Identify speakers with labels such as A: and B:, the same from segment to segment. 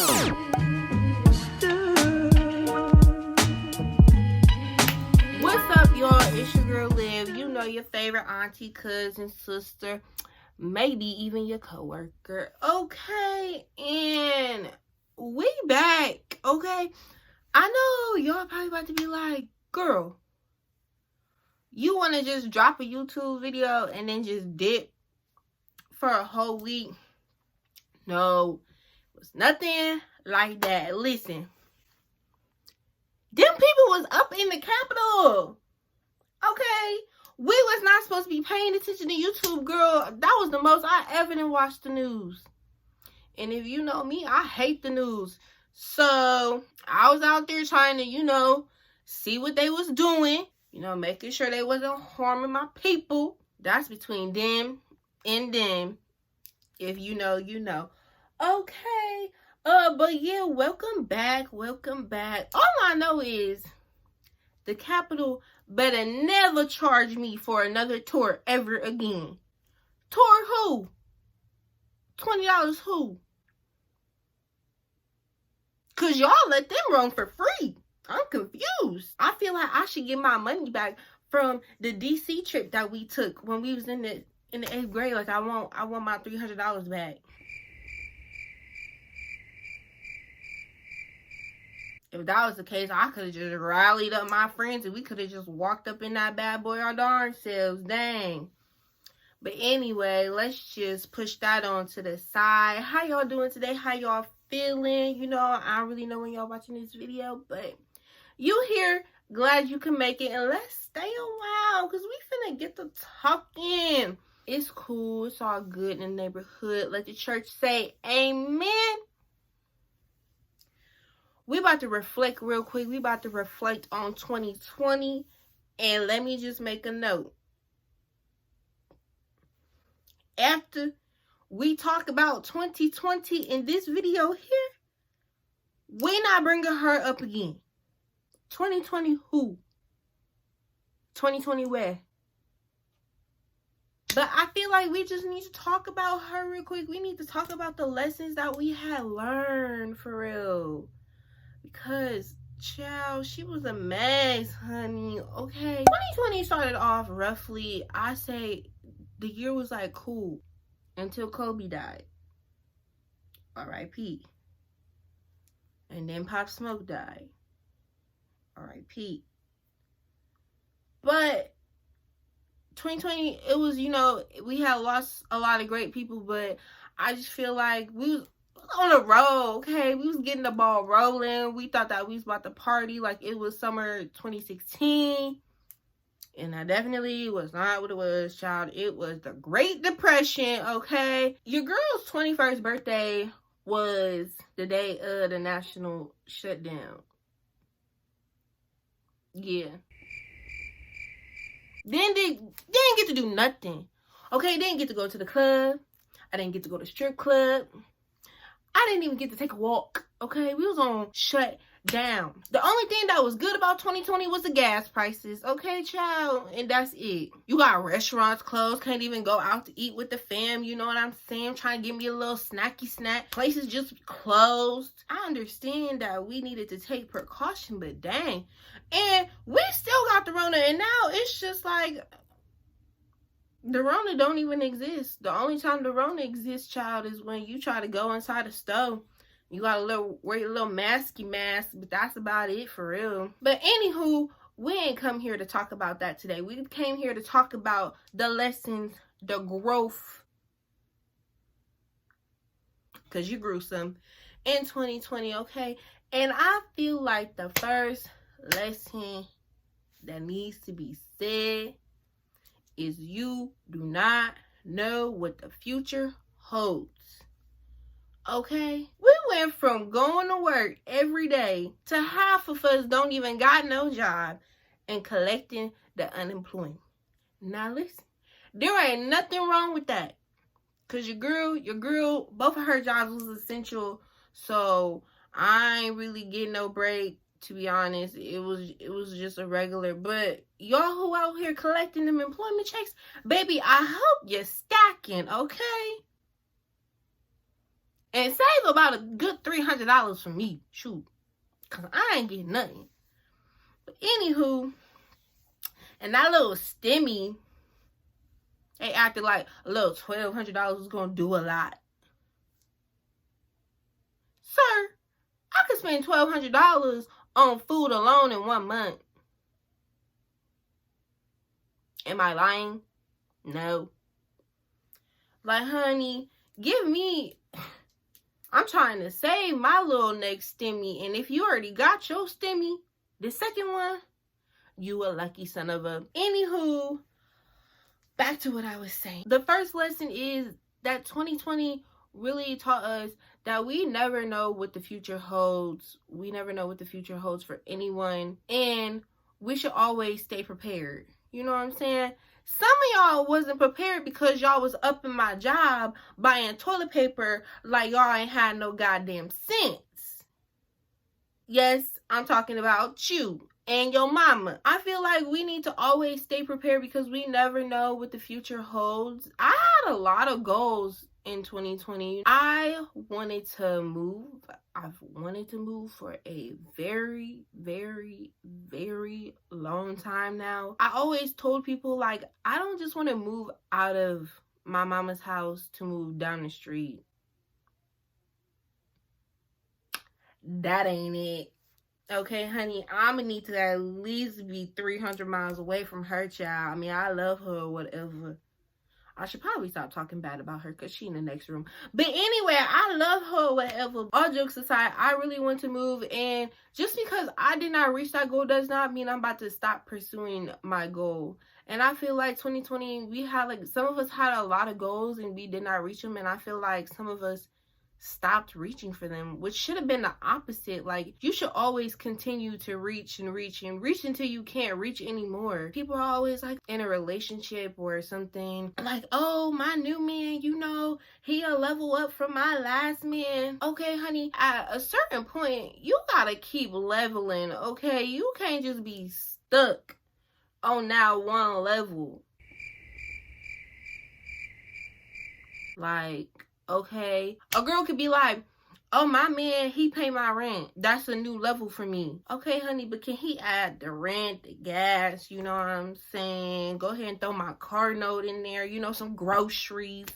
A: What's up, y'all? It's your girl Liv. You know, your favorite auntie, cousin, sister, maybe even your coworker. Okay, and we back. Okay, I know y'all probably about to be like, girl, you want to just drop a YouTube video and then just dip for a whole week? No, it was nothing like that. Listen, them people was up in the Capitol. Okay, we was not supposed to be paying attention to YouTube, girl. That was the most I ever didn't watch the news. And if you know me, I hate the news. So I was out there trying to, see what they was doing. Making sure they wasn't harming my people. That's between them and them. If you know, you know. Okay. But yeah, welcome back. All I know is the Capitol better never charge me for another tour ever again. Tour who? $20 who? Cause y'all let them roam for free. I'm confused. I feel like I should get my money back from the DC trip that we took when we was in the 8th grade. Like I want my $300 back. If that was the case, I could have just rallied up my friends and we could have just walked up in that bad boy our darn selves. Dang. But anyway, let's just push that on to the side. How y'all doing today? How y'all feeling? I don't really know when y'all watching this video, but you here. Glad you can make it. And let's stay a while because we finna get to talking. It's cool. It's all good in the neighborhood. Let the church say amen. We about to reflect real quick. We about to reflect on 2020. And let me just make a note. After we talk about 2020 in this video here, we're not bringing her up again. 2020 who? 2020 where? But I feel like we just need to talk about her real quick. We need to talk about the lessons that we had learned for real. Because, child, she was a mess, honey. Okay. 2020 started off roughly, I say, the year was like cool until Kobe died. R.I.P. And then Pop Smoke died. R.I.P. But 2020, it was, we had lost a lot of great people, but I just feel like we was on the road, okay? We was getting the ball rolling. We thought that we was about to party like it was summer 2016. And that definitely was not what it was, child. It was the Great Depression, okay? Your girl's 21st birthday was the day of the national shutdown. Yeah. Then they didn't get to do nothing. Okay, didn't get to go to the club. I didn't get to go to strip club. I didn't even get to take a walk. Okay, we was on shut down. The only thing that was good about 2020 was the gas prices. Okay, child, and that's it. You got restaurants closed. Can't even go out to eat with the fam. You know what I'm saying? Trying to give me a little snacky snack. Places just closed. I understand that we needed to take precaution, but dang. And we still got the Rona, and now it's just like the Rona don't even exist. The only time the Rona exists, child, is when you try to go inside a store. You got wear a little masky mask, but that's about it for real. But anywho, we ain't come here to talk about that today. We came here to talk about the lessons, the growth. Because you grew some in 2020, okay? And I feel like the first lesson that needs to be said is you do not know what the future holds. Okay? We went from going to work every day to half of us don't even got no job and collecting the unemployment. Now listen, there ain't nothing wrong with that. Cause your girl, both of her jobs was essential. So I ain't really getting no break. To be honest, it was just a regular. But y'all who out here collecting them employment checks, baby, I hope you're stacking, okay? And say the about a good $300 from me. Shoot. Because I ain't getting nothing. But anywho, and that little stimmy, they acted like a little $1,200 was going to do a lot. Sir, I could spend $1,200 on food alone in 1 month. Am I lying? No. Like, honey, give me... I'm trying to save my little next stimmy. And if you already got your stimmy, the second one, you a lucky son of a... Anywho, back to what I was saying. The first lesson is that 2020 really taught us that we never know what the future holds. We never know what the future holds for anyone. And we should always stay prepared. You know what I'm saying? Some of y'all wasn't prepared because y'all was up in my job buying toilet paper like y'all ain't had no goddamn sense. Yes, I'm talking about you and your mama. I feel like we need to always stay prepared because we never know what the future holds. I had a lot of goals in 2020. I wanted to move. I've wanted to move for a very, very, very long time now. I always told people, like, I don't just want to move out of my mama's house to move down the street. That ain't it. Okay, honey, I'm gonna need to at least be 300 miles away from her child. I mean, I love her or whatever. I should probably stop talking bad about her because she in the next room. But anyway, I love her or whatever. All jokes aside, I really want to move. And just because I did not reach that goal does not mean I'm about to stop pursuing my goal. And I feel like 2020, we had like, some of us had a lot of goals and we did not reach them. And I feel like some of us stopped reaching for them, which should have been the opposite. Like, you should always continue to reach and reach and reach until you can't reach anymore. People are always like in a relationship or something like, oh, my new man, you know, he'll level up from my last man. Okay, honey, at a certain point you gotta keep leveling. Okay, you can't just be stuck on that one level. Like, okay, a girl could be like, oh, my man, he pay my rent. That's a new level for me. Okay, honey, but can he add the rent, the gas, you know what I'm saying? Go ahead and throw my car note in there, you know, some groceries.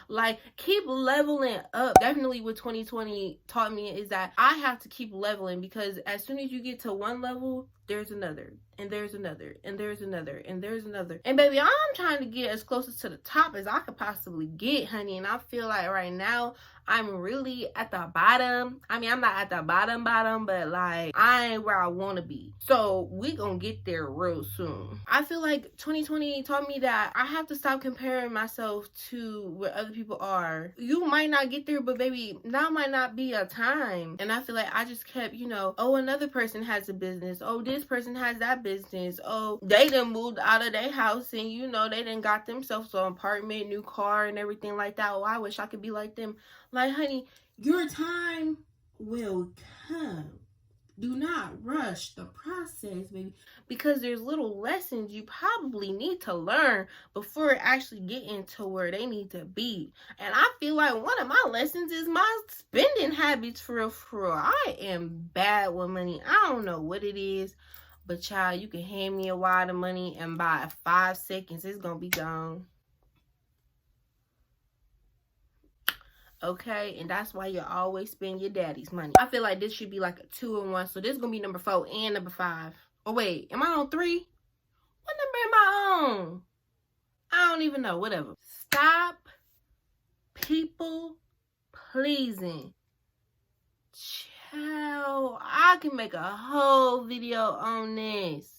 A: Like, keep leveling up. Definitely what 2020 taught me is that I have to keep leveling, because as soon as you get to one level, there's another, and there's another, and there's another, and there's another. And baby, I'm trying to get as close to the top as I could possibly get, honey. And I feel like right now I'm really at the bottom. I mean, I'm not at the bottom, but like, I ain't where I want to be. So we gonna get there real soon. I feel like 2020 taught me that I have to stop comparing myself to where other people are. You might not get there, but baby, now might not be a time. And I feel like I just kept, you know, oh, another person has a business. Oh, this person has that business. Oh, they done moved out of their house and, you know, they done got themselves an apartment, new car, and everything like that. Oh, I wish I could be like them. Like, honey, your time will come. Do not rush the process, baby, because there's little lessons you probably need to learn before actually getting to where they need to be. And I feel like one of my lessons is my spending habits, for real, for real. I am bad with money. I don't know what it is, but child, you can hand me a wad of money and by 5 seconds, it's gonna be gone. Okay, and that's why you always spend your daddy's money. I feel like this should be like a 2-in-1. So this is gonna be number 4 and number 5. Oh wait, am I on 3? What number am I on? I don't even know. Whatever. Stop people pleasing. Child, I can make a whole video on this.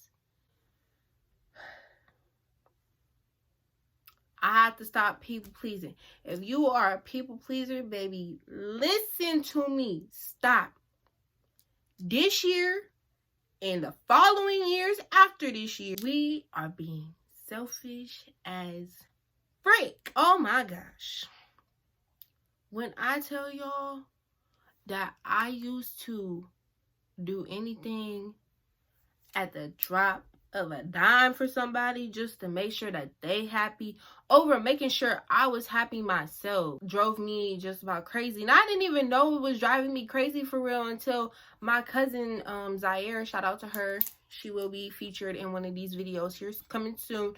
A: I have to stop people pleasing. If you are a people pleaser, baby, listen to me. Stop. This year and the following years after this year, we are being selfish as frick. Oh my gosh. When I tell y'all that I used to do anything at the drop of a dime for somebody just to make sure that they happy over making sure I was happy myself drove me just about crazy. And I didn't even know it was driving me crazy for real until my cousin Zaire, shout out to her, she will be featured in one of these videos here coming soon.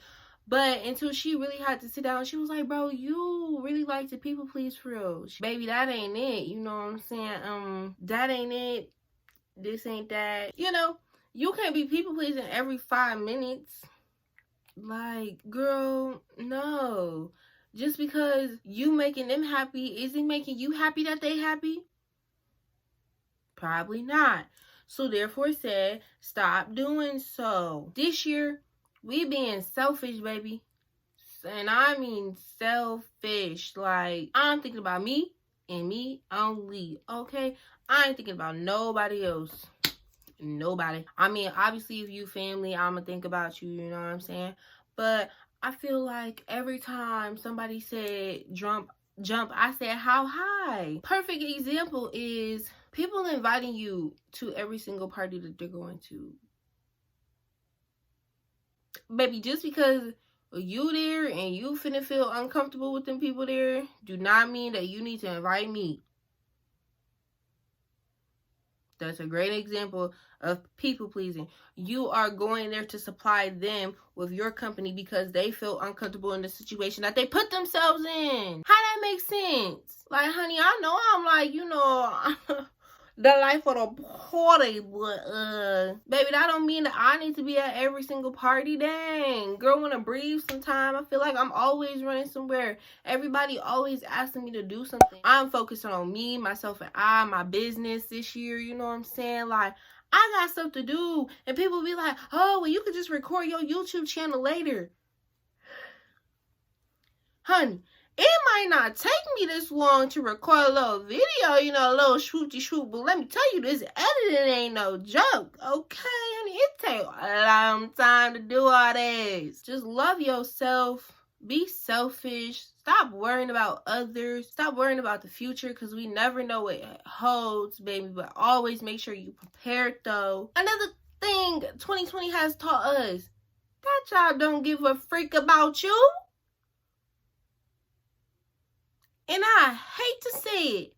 A: But until she really had to sit down, she was like, bro, you really like to people please for real. Baby, that ain't it. You know what I'm saying? That ain't it. This ain't that. You know, you can't be people pleasing every 5 minutes. Like, girl, no. Just because you making them happy, is it making you happy that they happy? Probably not. So therefore said, stop doing so. This year, we being selfish, baby. And I mean selfish. Like, I'm thinking about me and me only, okay? I ain't thinking about nobody else. Nobody. I mean, obviously, if you family, I'm gonna think about you, you know what I'm saying? But I feel like every time somebody said jump, I said how high? Perfect example is people inviting you to every single party that they're going to. Baby, just because you there and you finna feel uncomfortable with them people there do not mean that you need to invite me. That's a great example of people pleasing. You are going there to supply them with your company because they feel uncomfortable in the situation that they put themselves in. How that makes sense? Like, honey, I know I'm like, you know, the life of the party, but baby, that don't mean that I need to be at every single party. Dang, girl, wanna breathe sometime. I feel like I'm always running somewhere. Everybody always asking me to do something. I'm focusing on me, myself, and my business this year. You know what I'm saying? Like, I got stuff to do, and people be like, oh, well, you could just record your YouTube channel later. Honey, it might not take me this long to record a little video, you know, a little shooty shoot, but let me tell you, this editing ain't no joke, okay, honey? It take a long time to do all this. Just love yourself. Be selfish. Stop worrying about others. Stop worrying about the future, because we never know what it holds, baby, but always make sure you prepared, though. Another thing 2020 has taught us, that job don't give a freak about you. And I hate to say it.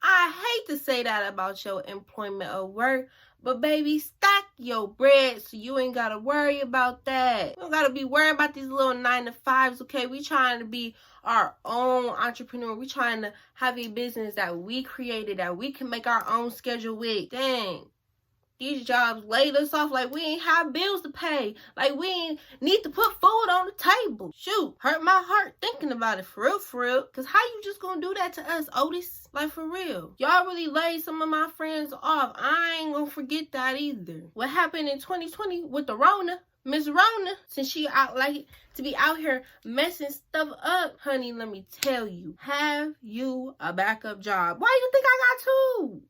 A: I hate to say that about your employment or work. But baby, stack your bread so you ain't got to worry about that. You don't got to be worried about these little 9 to 5s, okay? We trying to be our own entrepreneur. We trying to have a business that we created, that we can make our own schedule with. Dang. These jobs laid us off like we ain't have bills to pay. Like we ain't need to put food on the table. Shoot, hurt my heart thinking about it, for real. Cause how you just gonna do that to us, Otis? Like, for real. Y'all really laid some of my friends off. I ain't gonna forget that either. What happened in 2020 with the Rona? Miss Rona, since she out like to be out here messing stuff up, honey, let me tell you, have you a backup job. Why do you think I got two?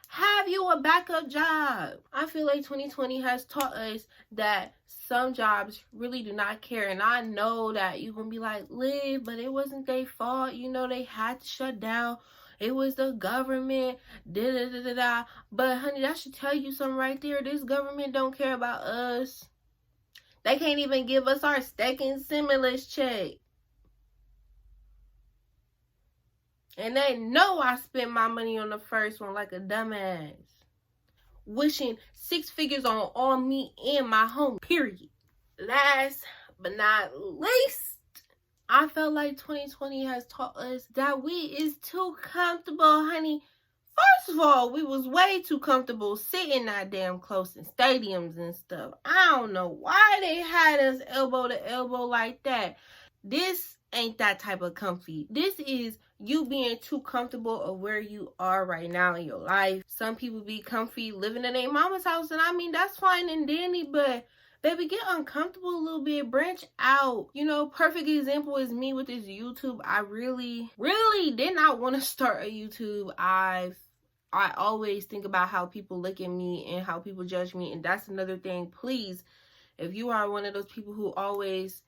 A: Have you a backup job? I feel like 2020 has taught us that some jobs really do not care. And I know that you're going to be like, Liv, but it wasn't their fault. You know, they had to shut down. It was the government. But honey, that should tell you something right there. This government don't care about us. They can't even give us our second stimulus check. And they know I spent my money on the first one like a dumbass. Wishing 6 figures on me and my home, period. Last but not least, I felt like 2020 has taught us that we is too comfortable, honey. First of all, we was way too comfortable sitting that damn close in stadiums and stuff. I don't know why they had us elbow to elbow like that. This ain't that type of comfy. This is you being too comfortable of where you are right now in your life. Some people be comfy living in their mama's house, and I mean, that's fine and dandy, but baby, get uncomfortable a little bit, branch out. You know, perfect example is me with this YouTube. I really did not want to start a YouTube. I always think about how people look at me and how people judge me, and that's another thing. Please, if you are one of those people who always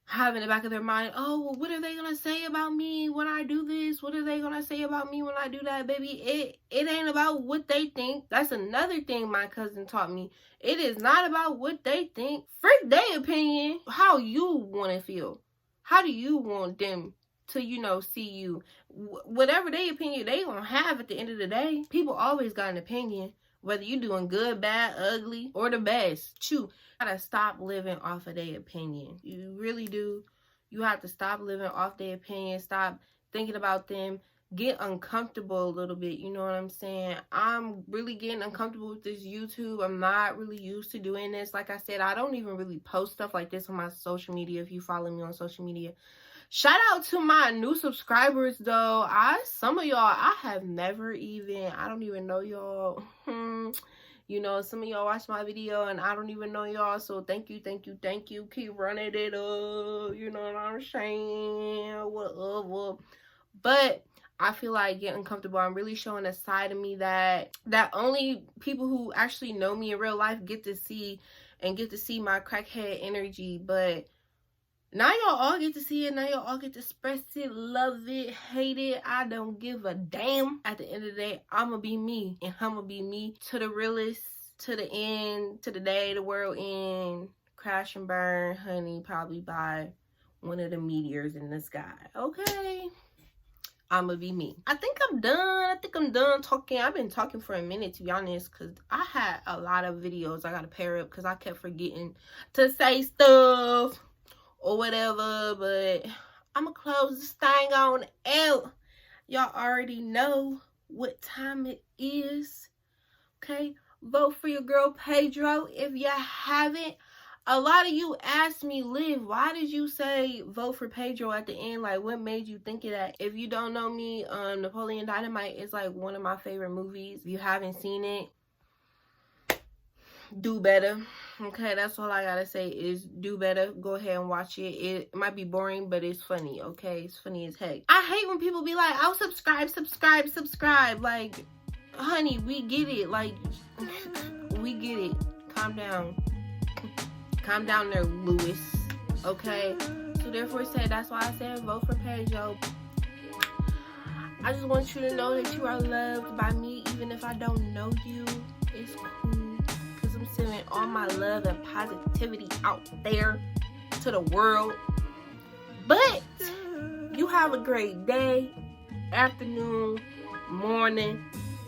A: have in the back of their mind, oh, well, what are they gonna say about me when I do this? What are they gonna say about me when I do that? Baby, it ain't about what they think. That's another thing my cousin taught me. It is not about what they think. Frick their opinion. How you want to feel. How do you want them to, you know, see you? Whatever their opinion they gonna have at the end of the day. People always got an opinion. Whether you doing good, bad, ugly, or the best. Chew. Gotta stop living off of their opinion. You really do. You have to stop living off their opinion. Stop thinking about them. Get uncomfortable a little bit. You know what I'm saying? I'm really getting uncomfortable with this YouTube. I'm not really used to doing this. Like I said, I don't even really post stuff like this on my social media. If you follow me on social media. Shout out to my new subscribers though. Some of y'all I have never even, I don't even know y'all. You know, some of y'all watch my video and I don't even know y'all. So thank you, thank you, thank you. Keep running it up. You know what I'm saying? What? But I feel like getting comfortable. I'm really showing a side of me that only people who actually know me in real life get to see, and get to see my crackhead energy. But now y'all all get to see it. Now y'all all get to express it, love it, hate it. I don't give a damn. At the end of the day, I'ma be me. And I'ma be me to the realest, to the end, to the day the world end. Crash and burn, honey, probably by one of the meteors in the sky. Okay? I'ma be me. I think I'm done talking. I've been talking for a minute, to be honest, because I had a lot of videos I gotta pair up because I kept forgetting to say stuff or whatever, but I'm gonna close this thing on out. Y'all already know what time it is, okay? Vote for your girl Pedro if you haven't. A lot of you asked me, Liv, why did you say vote for Pedro at the end? Like, what made you think of that? If you don't know me, Napoleon Dynamite is like one of my favorite movies. If you haven't seen it, do better. Okay, that's all I gotta say is do better. Go ahead and watch it. It might be boring, but it's funny. Okay, it's funny as heck. I hate when people be like, "I'll subscribe." Like, honey, we get it. Like, we get it. Calm down. Calm down there, Lewis. Okay. So therefore, that's why I said vote for Pedro. I just want you to know that you are loved by me, even if I don't know you. It's cool. Sending all my love and positivity out there to the world. But you have a great day, afternoon, morning,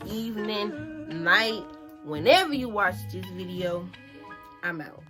A: evening, night, whenever you watch this video. I'm out.